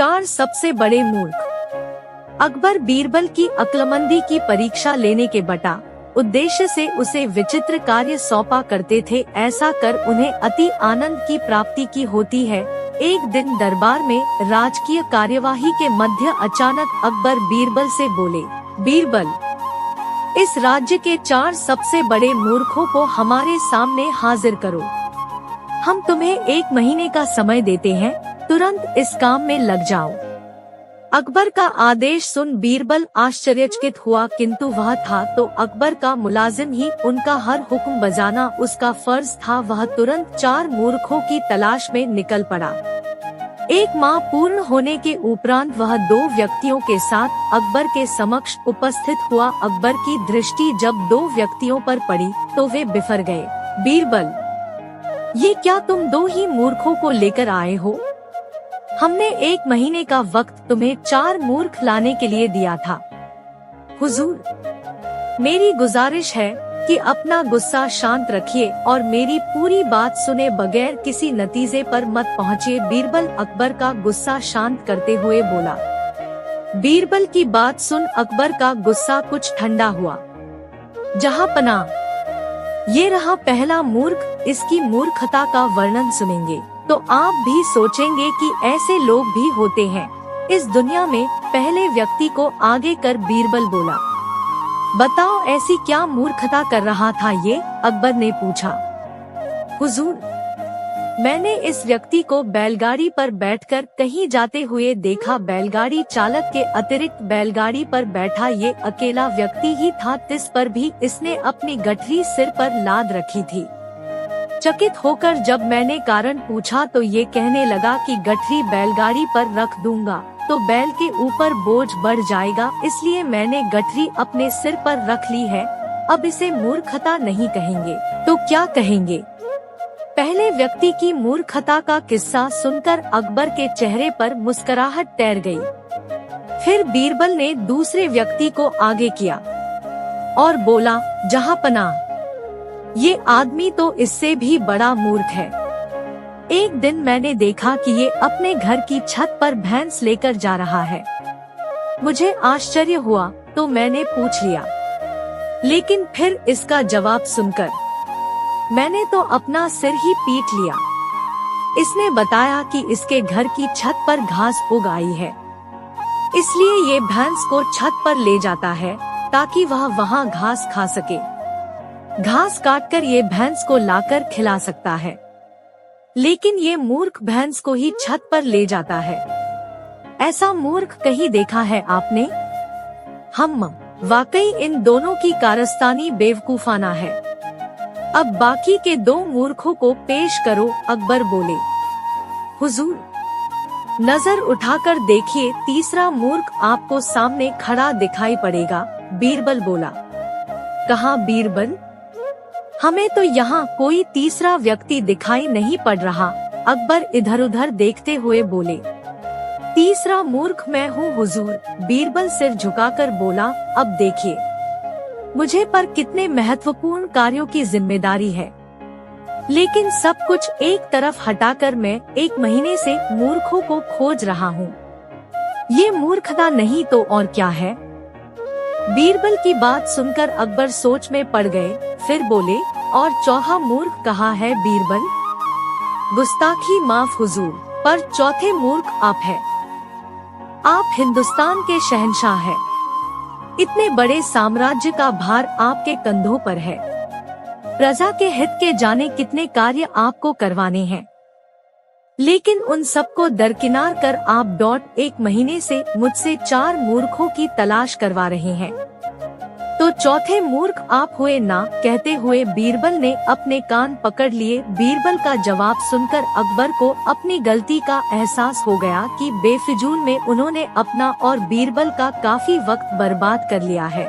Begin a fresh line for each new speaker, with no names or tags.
चार सबसे बड़े मूर्ख। अकबर बीरबल की अक्लमंदी की परीक्षा लेने के बटा उद्देश्य से उसे विचित्र कार्य सौंपा करते थे। ऐसा कर उन्हें अति आनंद की प्राप्ति की होती है। एक दिन दरबार में राजकीय कार्यवाही के मध्य अचानक अकबर बीरबल से बोले, बीरबल, इस राज्य के चार सबसे बड़े मूर्खों को हमारे सामने हाजिर करो। हम तुम्हें 1 महीने का समय देते हैं, तुरंत इस काम में लग जाओ। अकबर का आदेश सुन बीरबल आश्चर्यचकित हुआ, किंतु वह था तो अकबर का मुलाजिम ही, उनका हर हुक्म बजाना उसका फर्ज था। वह तुरंत 4 मूर्खों की तलाश में निकल पड़ा। 1 माह पूर्ण होने के उपरांत वह 2 व्यक्तियों के साथ अकबर के समक्ष उपस्थित हुआ। अकबर की दृष्टि जब 2 व्यक्तियों पर पड़ी तो वे बिफर गए। बीरबल, ये क्या तुम 2 ही मूर्खों को लेकर आए हो? हमने 1 महीने का वक्त तुम्हें 4 मूर्ख लाने के लिए दिया था। हुजूर, मेरी गुजारिश है कि अपना गुस्सा शांत रखिए और मेरी पूरी बात सुने बगैर किसी नतीजे पर मत पहुँचिए। बीरबल अकबर का गुस्सा शांत करते हुए बोला। बीरबल की बात सुन अकबर का गुस्सा कुछ ठंडा हुआ। जहांपनाह, ये रहा पहला मूर्ख। इसकी मूर्खता का वर्णन सुनेंगे तो आप भी सोचेंगे कि ऐसे लोग भी होते हैं इस दुनिया में। पहले व्यक्ति को आगे कर बीरबल बोला, बताओ ऐसी क्या मूर्खता कर रहा था ये? अकबर ने पूछा। हुजूर, मैंने इस व्यक्ति को बैलगाड़ी पर बैठकर कहीं जाते हुए देखा। बैलगाड़ी चालक के अतिरिक्त बैलगाड़ी पर बैठा ये अकेला व्यक्ति ही था। तिस पर भी इसने अपनी गठरी सिर पर लाद रखी थी। चकित होकर जब मैंने कारण पूछा तो ये कहने लगा कि गठरी बैलगाड़ी पर रख दूंगा तो बैल के ऊपर बोझ बढ़ जाएगा, इसलिए मैंने गठरी अपने सिर पर रख ली है। अब इसे मूर्खता नहीं कहेंगे तो क्या कहेंगे? पहले व्यक्ति की मूर्खता का किस्सा सुनकर अकबर के चेहरे पर मुस्कुराहट तैर गई। फिर बीरबल ने दूसरे व्यक्ति को आगे किया और बोला, जहांपनाह, ये आदमी तो इससे भी बड़ा मूर्ख है। एक दिन मैंने देखा कि ये अपने घर की छत पर भैंस लेकर जा रहा है। मुझे आश्चर्य हुआ तो मैंने पूछ लिया, लेकिन फिर इसका जवाब सुनकर मैंने तो अपना सिर ही पीट लिया। इसने बताया कि इसके घर की छत पर घास उग आई है, इसलिए ये भैंस को छत पर ले जाता है ताकि वह वहाँ घास खा सके। घास काटकर ये भैंस को लाकर खिला सकता है, लेकिन ये मूर्ख भैंस को ही छत पर ले जाता है। ऐसा मूर्ख कहीं देखा है आपने? हम वाकई इन दोनों की कारस्तानी बेवकूफाना है। अब बाकी के 2 मूर्खों को पेश करो। अकबर बोले, हुजूर, नजर उठाकर देखिए, तीसरा मूर्ख आपको सामने खड़ा दिखाई पड़ेगा। बीरबल बोला। कहाँ बीरबल? हमें तो यहाँ कोई तीसरा व्यक्ति दिखाई नहीं पड़ रहा। अकबर इधर उधर देखते हुए बोले, तीसरा मूर्ख मैं हूँ हुजूर। बीरबल सिर झुकाकर बोला, अब देखिए मुझे पर कितने महत्वपूर्ण कार्यों की जिम्मेदारी है, लेकिन सब कुछ एक तरफ हटाकर मैं 1 महीने से मूर्खों को खोज रहा हूँ। ये मूर्खता नहीं तो और क्या है? बीरबल की बात सुनकर अकबर सोच में पड़ गए। फिर बोले, और चौथा मूर्ख कहाँ है बीरबल? गुस्ताखी माफ हुजूर, पर चौथे मूर्ख आप हैं। आप हिंदुस्तान के शहंशाह हैं। इतने बड़े साम्राज्य का भार आपके कंधों पर है। प्रजा के हित के जाने कितने कार्य आपको करवाने हैं, लेकिन उन सबको दरकिनार कर आप 1 महीने से मुझसे 4 मूर्खों की तलाश करवा रहे हैं। तो चौथे मूर्ख आप हुए ना? कहते हुए बीरबल ने अपने कान पकड़ लिए। बीरबल का जवाब सुनकर अकबर को अपनी गलती का एहसास हो गया कि बेफिजूल में उन्होंने अपना और बीरबल का काफी वक्त बर्बाद कर लिया है।